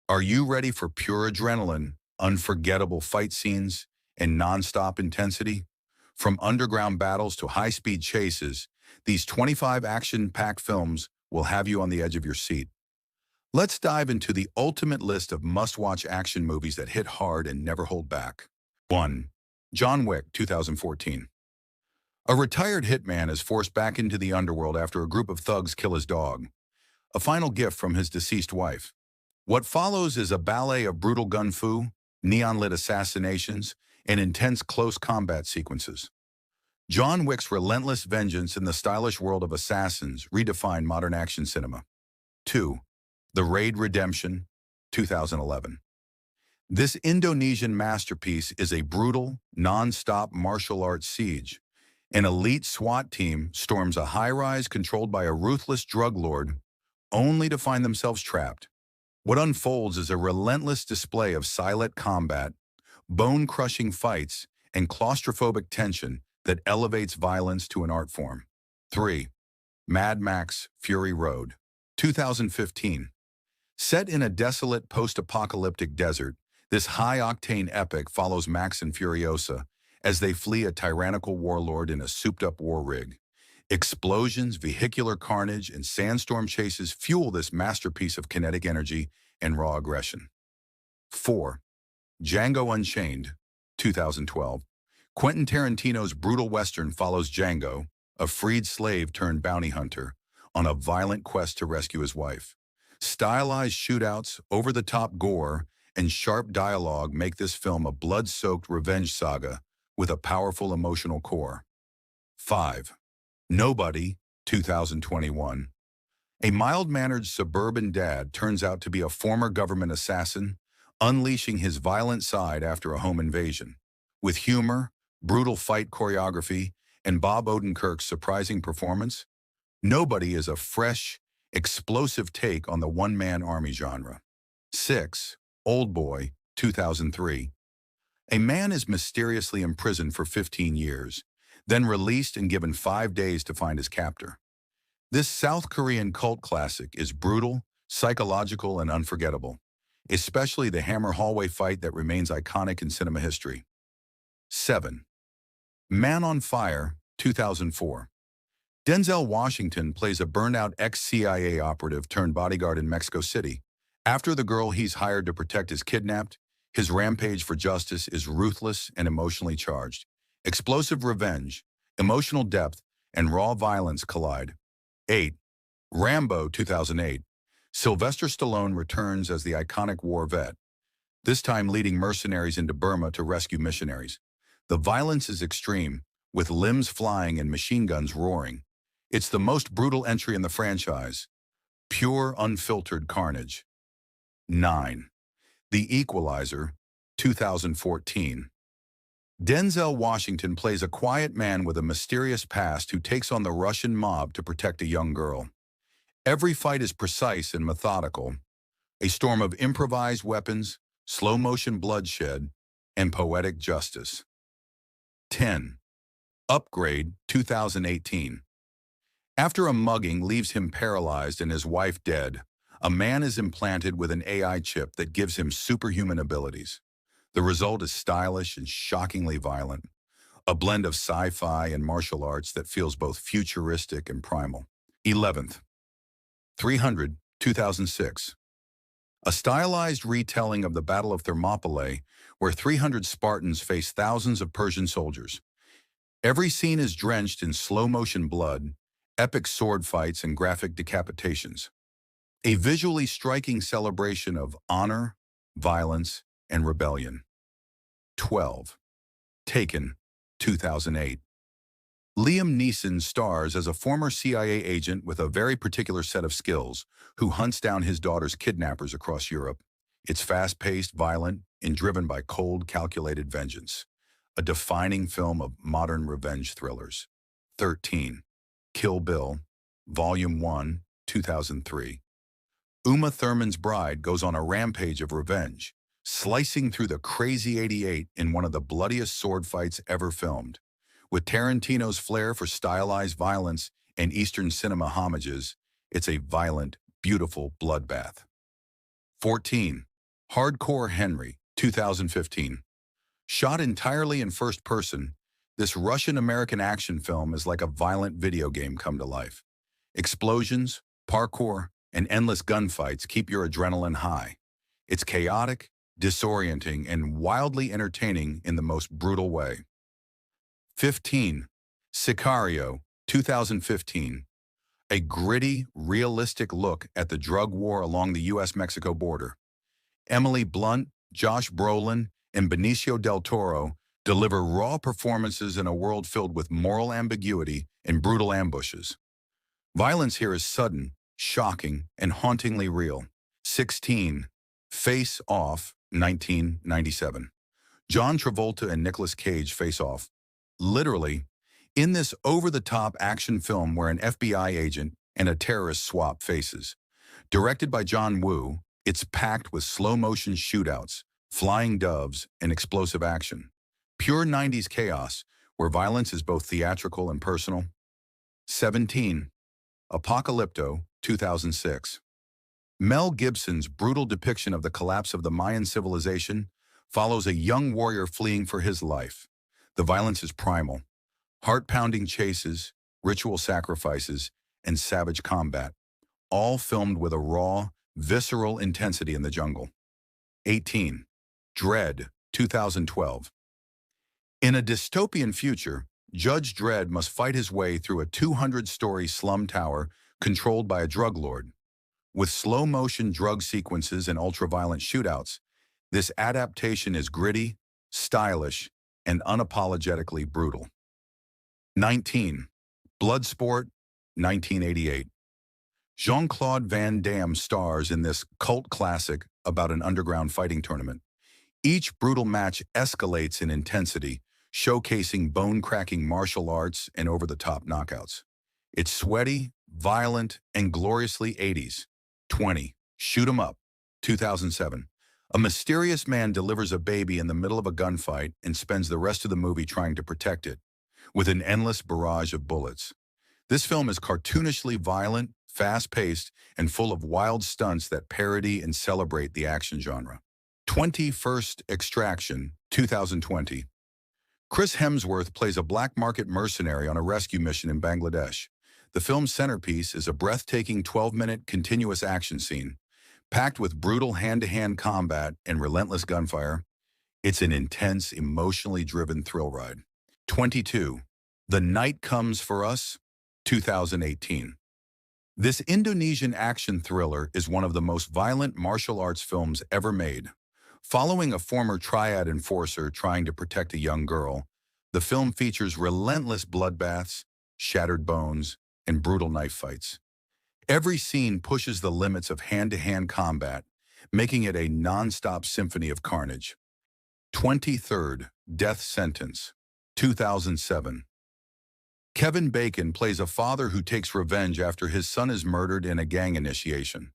Are you ready for pure adrenaline, unforgettable fight scenes, and nonstop intensity? From underground battles to high-speed chases, these 25 action-packed films will have you on the edge of your seat. Let's dive into the ultimate list of must-watch action movies that hit hard and never hold back. 1. John Wick, 2014. A retired hitman is forced back into the underworld after a group of thugs kill his dog, a final gift from his deceased wife. What follows is a ballet of brutal gun-fu, neon-lit assassinations, and intense close combat sequences. John Wick's relentless vengeance in the stylish world of assassins redefined modern action cinema. 2. The Raid Redemption, 2011. This Indonesian masterpiece is a brutal, non-stop martial arts siege. An elite SWAT team storms a high-rise controlled by a ruthless drug lord, only to find themselves trapped. What unfolds is a relentless display of silent combat, bone-crushing fights, and claustrophobic tension that elevates violence to an art form. 3. Mad Max: Fury Road, 2015. Set in a desolate post-apocalyptic desert, this high-octane epic follows Max and Furiosa as they flee a tyrannical warlord in a souped-up war rig. Explosions, vehicular carnage, and sandstorm chases fuel this masterpiece of kinetic energy and raw aggression. 4. Django Unchained, 2012. Quentin Tarantino's brutal western follows Django, a freed slave turned bounty hunter, on a violent quest to rescue his wife. Stylized shootouts, over-the-top gore, and sharp dialogue make this film a blood-soaked revenge saga with a powerful emotional core. 5. Nobody, 2021. A mild-mannered suburban dad turns out to be a former government assassin, unleashing his violent side after a home invasion. With humor, brutal fight choreography, and Bob Odenkirk's surprising performance, Nobody is a fresh, explosive take on the one-man army genre. 6. Old Boy, 2003. A man is mysteriously imprisoned for 15 years, then released and given 5 days to find his captor. This South Korean cult classic is brutal, psychological, and unforgettable, especially the hammer hallway fight that remains iconic in cinema history. 7. Man on Fire, 2004. Denzel Washington plays a burned-out ex-CIA operative turned bodyguard in Mexico City. After the girl he's hired to protect is kidnapped, his rampage for justice is ruthless and emotionally charged. Explosive revenge, emotional depth, and raw violence collide. 8. Rambo, 2008. Sylvester Stallone returns as the iconic war vet, this time leading mercenaries into Burma to rescue missionaries. The violence is extreme, with limbs flying and machine guns roaring. It's the most brutal entry in the franchise. Pure, unfiltered carnage. 9. The Equalizer, 2014. Denzel Washington plays a quiet man with a mysterious past who takes on the Russian mob to protect a young girl. Every fight is precise and methodical, a storm of improvised weapons, slow-motion bloodshed, and poetic justice. 10. Upgrade, 2018. After a mugging leaves him paralyzed and his wife dead, a man is implanted with an AI chip that gives him superhuman abilities. The result is stylish and shockingly violent, a blend of sci-fi and martial arts that feels both futuristic and primal. 11th. 300, 2006. A stylized retelling of the Battle of Thermopylae, where 300 Spartans face thousands of Persian soldiers. Every scene is drenched in slow-motion blood, epic sword fights, and graphic decapitations. A visually striking celebration of honor, violence, and rebellion. 12. Taken, 2008. Liam Neeson stars as a former CIA agent with a very particular set of skills who hunts down his daughter's kidnappers across Europe. It's fast-paced, violent, and driven by cold, calculated vengeance. A defining film of modern revenge thrillers. 13. Kill Bill, Volume 1, 2003. Uma Thurman's bride goes on a rampage of revenge, slicing through the crazy 88 in one of the bloodiest sword fights ever filmed. With Tarantino's flair for stylized violence and Eastern cinema homages, it's a violent, beautiful bloodbath. 14. Hardcore Henry, 2015. Shot entirely in first person, this Russian-American action film is like a violent video game come to life. Explosions, parkour, and endless gunfights keep your adrenaline high. It's chaotic, disorienting, and wildly entertaining in the most brutal way. 15. Sikario, 2015. A gritty, realistic look at the drug war along the U.S.-Mexico border. Emily Blunt, Josh Brolin, and Benicio del Toro deliver raw performances in a world filled with moral ambiguity and brutal ambushes. Violence here is sudden, shocking, and hauntingly real. 16. Face Off, 1997. John Travolta and Nicolas Cage face off. Literally, in this over-the-top action film where an FBI agent and a terrorist swap faces. Directed by John Woo, it's packed with slow-motion shootouts, flying doves, and explosive action. Pure 90s chaos, where violence is both theatrical and personal. 17. Apocalyptto, 2006. Mel Gibson's brutal depiction of the collapse of the Mayan civilization follows a young warrior fleeing for his life. The violence is primal. Heart-pounding chases, ritual sacrifices, and savage combat, all filmed with a raw, visceral intensity in the jungle. 18. Dredd, 2012. In a dystopian future, Judge Dredd must fight his way through a 200-story slum tower controlled by a drug lord. With slow-motion drug sequences and ultra-violent shootouts, this adaptation is gritty, stylish, and unapologetically brutal. 19. Bloodsport, 1988. Jean-Claude Van Damme stars in this cult classic about an underground fighting tournament. Each brutal match escalates in intensity, showcasing bone-cracking martial arts and over-the-top knockouts. It's sweaty, violent, and gloriously 80s. 20. Shoot 'em Up, 2007. A mysterious man delivers a baby in the middle of a gunfight and spends the rest of the movie trying to protect it, with an endless barrage of bullets. This film is cartoonishly violent, fast-paced, and full of wild stunts that parody and celebrate the action genre. 21st Extraction, 2020. Chris Hemsworth plays a black market mercenary on a rescue mission in Bangladesh. The film's centerpiece is a breathtaking 12-minute continuous action scene. Packed with brutal hand-to-hand combat and relentless gunfire, it's an intense, emotionally driven thrill ride. 22. The Night Comes for Us, 2018. This Indonesian action thriller is one of the most violent martial arts films ever made. Following a former triad enforcer trying to protect a young girl, the film features relentless bloodbaths, shattered bones, and brutal knife fights. Every scene pushes the limits of hand-to-hand combat, making it a non-stop symphony of carnage. 23rd Death Sentence, 2007. Kevin Bacon plays a father who takes revenge after his son is murdered in a gang initiation.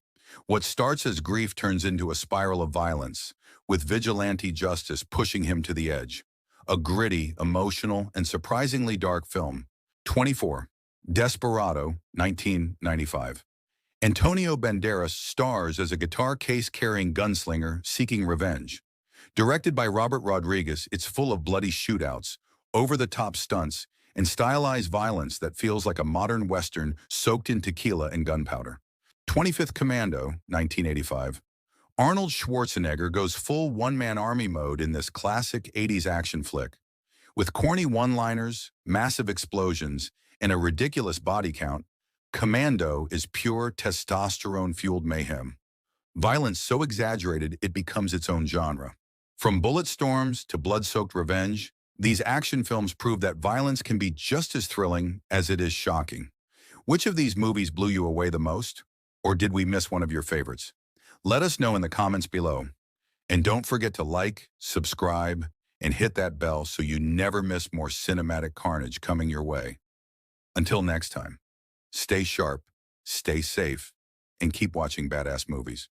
What starts as grief turns into a spiral of violence, with vigilante justice pushing him to the edge. A gritty, emotional, and surprisingly dark film. 24. Desperado, 1995. Antonio Banderas stars as a guitar case-carrying gunslinger seeking revenge. Directed by Robert Rodriguez, it's full of bloody shootouts, over-the-top stunts, and stylized violence that feels like a modern Western soaked in tequila and gunpowder. 25th Commando, 1985. Arnold Schwarzenegger goes full one-man army mode in this classic 80s action flick. With corny one-liners, massive explosions, and a ridiculous body count, Commando is pure testosterone-fueled mayhem. Violence so exaggerated it becomes its own genre. From bullet storms to blood-soaked revenge, these action films prove that violence can be just as thrilling as it is shocking. Which of these movies blew you away the most? Or did we miss one of your favorites? Let us know in the comments below. And don't forget to like, subscribe, and hit that bell so you never miss more cinematic carnage coming your way. Until next time, stay sharp, stay safe, and keep watching badass movies.